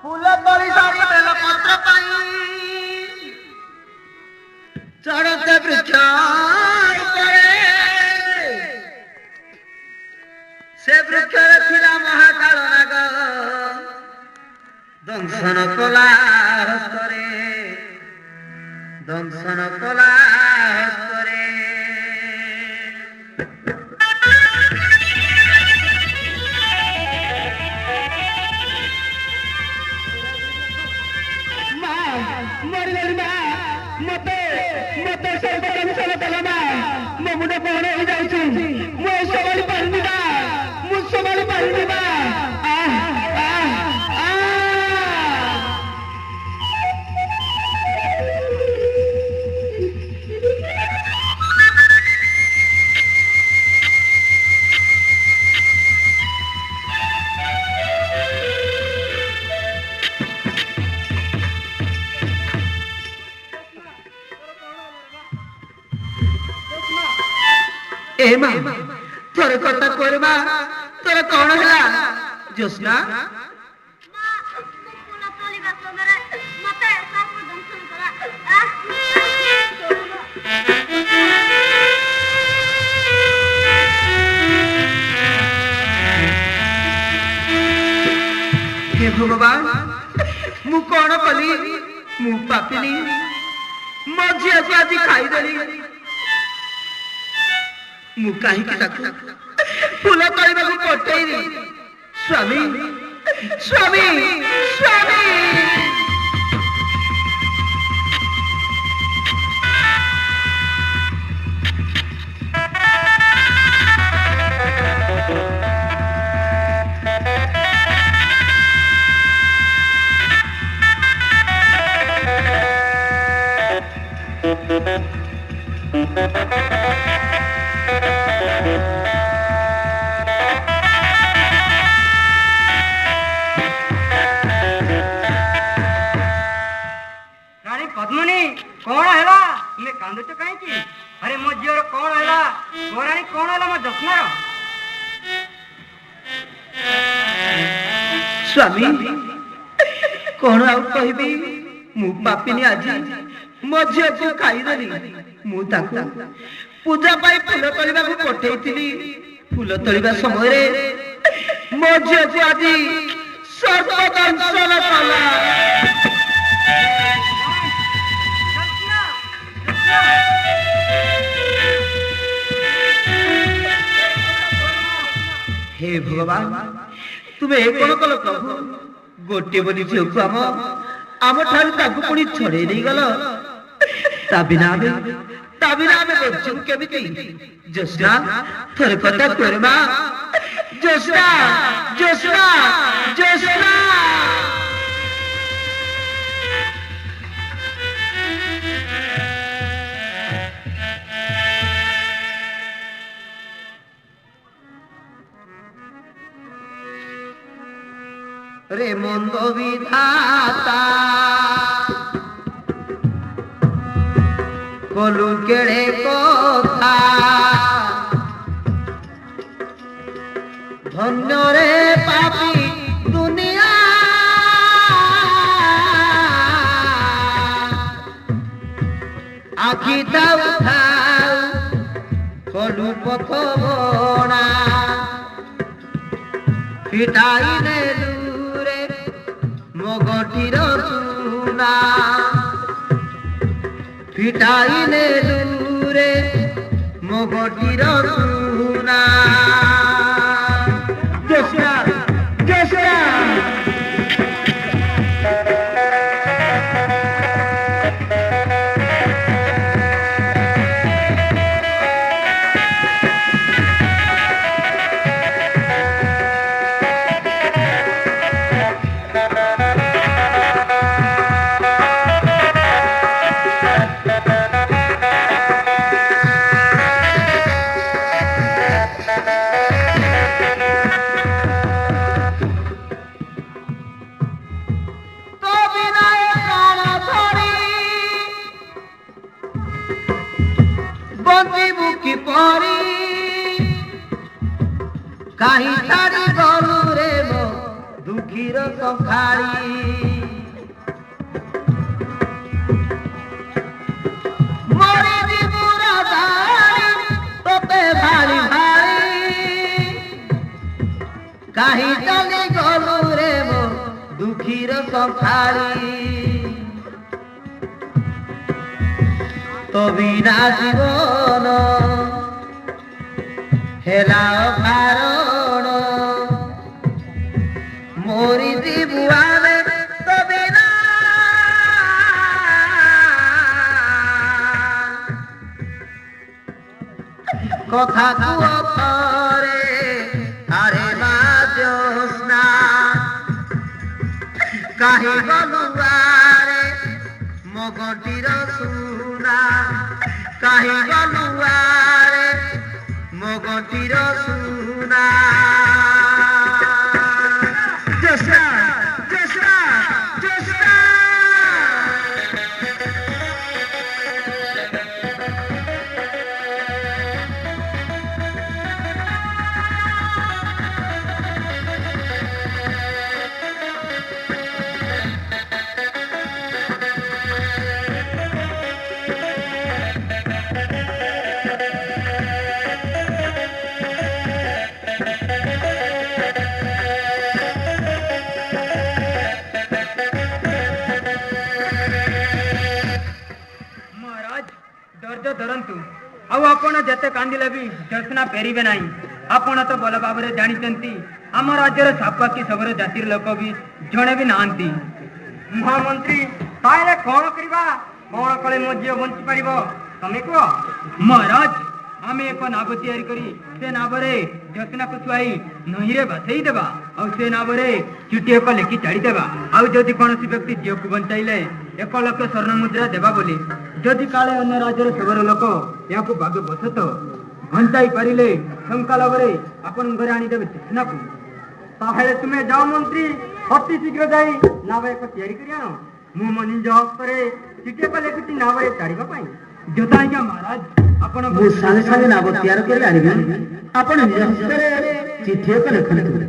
फूल तोड़ी सारी बेल पत्र पाई चढ़ते वृक्ष से वृक्ष थिला महाकाल नाग दंशन कला हस्तरे दंशन कला हस्तरे मते मते सरकार सब कलमा मो मुंडे कोण हो जाउछि मो संभाली पारनी बा मु संभाली पारनी बा आ आ आ ए मां तोर कथा कोरे मां तोर कोन हला जोस्ना हे भगवान मु कोन कली मु पापिनी मो झिया को आज खाई देली मु कहीं फूल तोड़ा पठेरी स्वामी स्वामी स्वामी रानी पद्मनी कौन है तुम कांदुच कहीं अरे मो झीर कौन है रानी कौन है मो जस्नार स्वामी कौन आउ कहबी मु पापिनी आज मो झील को खाईदेली मु ताकू पूजा पाई फूल तोड़ा पठेई फूल तोड़ा समय मो झील को आज सर्वदंशन कला हे भगवान तुम्हें कौन कल प्रभु गोटे बोली झील को आम ठार पुणी छड़े नहीं गल ता बिना बचू केमिति जोस्ना थोर कथा तोर मां जोस्ना जोस्ना जोस्ना रे मंद विधाता कलु केड़े कथा धन्य रे पापी दुनिया आखि दाउ थाउ कलु पथ बणा फिटाई नेलु मगटीर सुना फिटाई नेलु रे मगटीर सुना जोस्ना जोस्ना कहीं तारी गलु रे मो दुखी ଦୁଃଖୀର ସଙ୍ଖାଳି ମରିଯିବୁ ରାଧାଣି ତୋତେ ଭାଳି ଭାଳି କାହିଁ ଚାଲି ଗଲୁ ରେ ମୋ ଦୁଃଖୀର ସଙ୍ଖାଳି তো বিনা জীবন হেলা কারণ মরি দিবু আমি তো বিনা কথা কুয় করে আরে মা জ্যোৎস্না কাহি গলু আরে মগটির সুনা কাহি গলুয়ারে মগটির সুনা জ্যোৎস্না জ্যোৎস্না জ্যোৎস্না ଧୈର୍ଯ୍ୟ ଧରନ୍ତୁ ଆଉ ଆପଣ ଯେତେ କାନ୍ଦିଲେ ବି ଜ୍ୟୋତ୍ସ୍ନା ଫେରିବେ ନାହିଁ। ଆପଣ ତ ଭଲ ଭାବରେ ଜାଣିଛନ୍ତି ଆମ ରାଜ୍ୟର ସାପାକି ସବର ଜାତିର ଲୋକ ବି ଜଣେ ବି ନାହାନ୍ତି। ମହାମନ୍ତ୍ରୀ ତାହେଲେ କଣ କରିବା? କଣ କଲେ ମୋ ଝିଅ ବଞ୍ଚି ପାରିବ ତମେ କୁହ। ମହାରାଜ ଆମେ ଏକ ନାବ ତିଆରି କରି ସେ ନାବରେ ଜ୍ୟୋତ୍ସ୍ନାକୁ ଶୁଆଇ ନଈରେ ଭାସେଇ ଦେବା ଆଉ ସେ ନାବରେ ଚିଠି ଏକ ଲେଖି ଛାଡ଼ିଦେବା ଆଉ ଯଦି କୌଣସି ବ୍ୟକ୍ତି ଝିଅକୁ ବଞ୍ଚାଇଲେ 1 ଲକ୍ଷ ସ୍ୱର୍ଣ୍ଣ ମୁଦ୍ରା ଦେବା ବୋଲି ଯଦି କାଳେ ଅନ୍ୟ ରାଜ୍ୟର ସବର ଲୋକ ଏହାକୁ ଭାଗ୍ୟ ବଶତଃ ବଞ୍ଚାଇ ପାରିଲେ ଟଙ୍କା ଲାଭରେ ଆପଣଙ୍କ ଘରେ ଆଣିଦେବେ ଜ୍ୟୋତ୍ସ୍ନାକୁ। ତାହେଲେ ତୁମେ ଯାଅ ମନ୍ତ୍ରୀ ଅତି ଶୀଘ୍ର ଯାଇ ନାବ ଏକ ତିଆରି କରି ଆଣ। ମୁଁ ମୋ ନିଜ ହସ୍ତରେ ଚିଠି ଏକ ଲେଖୁଛି ନାବରେ ଛାଡ଼ିବା ପାଇଁ। ଯଥାଜ୍ଞା ମହାରାଜ ଆପଣ ମୁଁ ସାଙ୍ଗେ ସାଙ୍ଗେ ନାବ ତିଆରି କରି ଆଣିବି। ଆପଣ ନିଜ ହସ୍ତରେ ଚିଠି ଏକ ଲେଖନ୍ତୁ।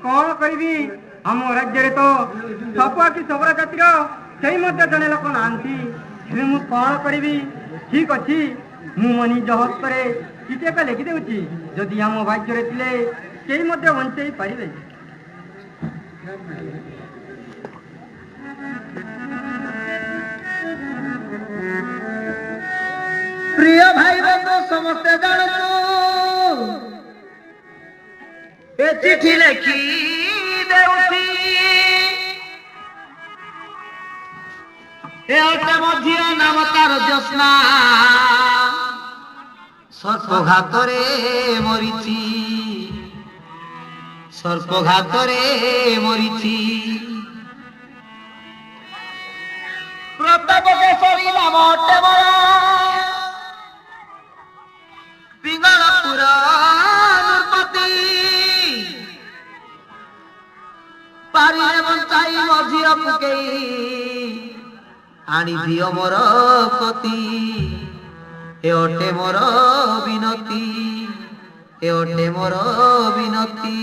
କଣ କରିବି? ଆମ ରାଜ୍ୟରେ ତ ସାପାକି ସବର ଜାତିର ସେଇ ମଧ୍ୟ ଜଣେ ଲୋକ ନାହାନ୍ତି। ହେଲେ ମୁଁ କଣ କରିବି? ଠିକ ଅଛି, ମୁଁ ମୋ ନିଜ ହସ୍ତରେ ଚିଠି ଏକ ଲେଖିଦେଉଛି। ଯଦି ଆମ ଭାଗ୍ୟରେ ଥିଲେ କେହି ମଧ୍ୟ ବଞ୍ଚେଇ ପାରିବେ। প্রিয় ভাই বন্ধু সমস্তে জানতু এ চিঠি লেখি দেউছি এ অটে মধ্যে নাম তার জ্যোৎস্না সর্পঘাতরে মরিছি সর্পঘাতরে মরিছি প্রতাপ কেশরী নাম অটে বড় পিঙ্গলপুর নৃপতি পারিলে বঞ্চাই মঝির পুকেই আনি দিও মোর কতি এ অটে মোর বিনতি এ অটে মোর বিনতি।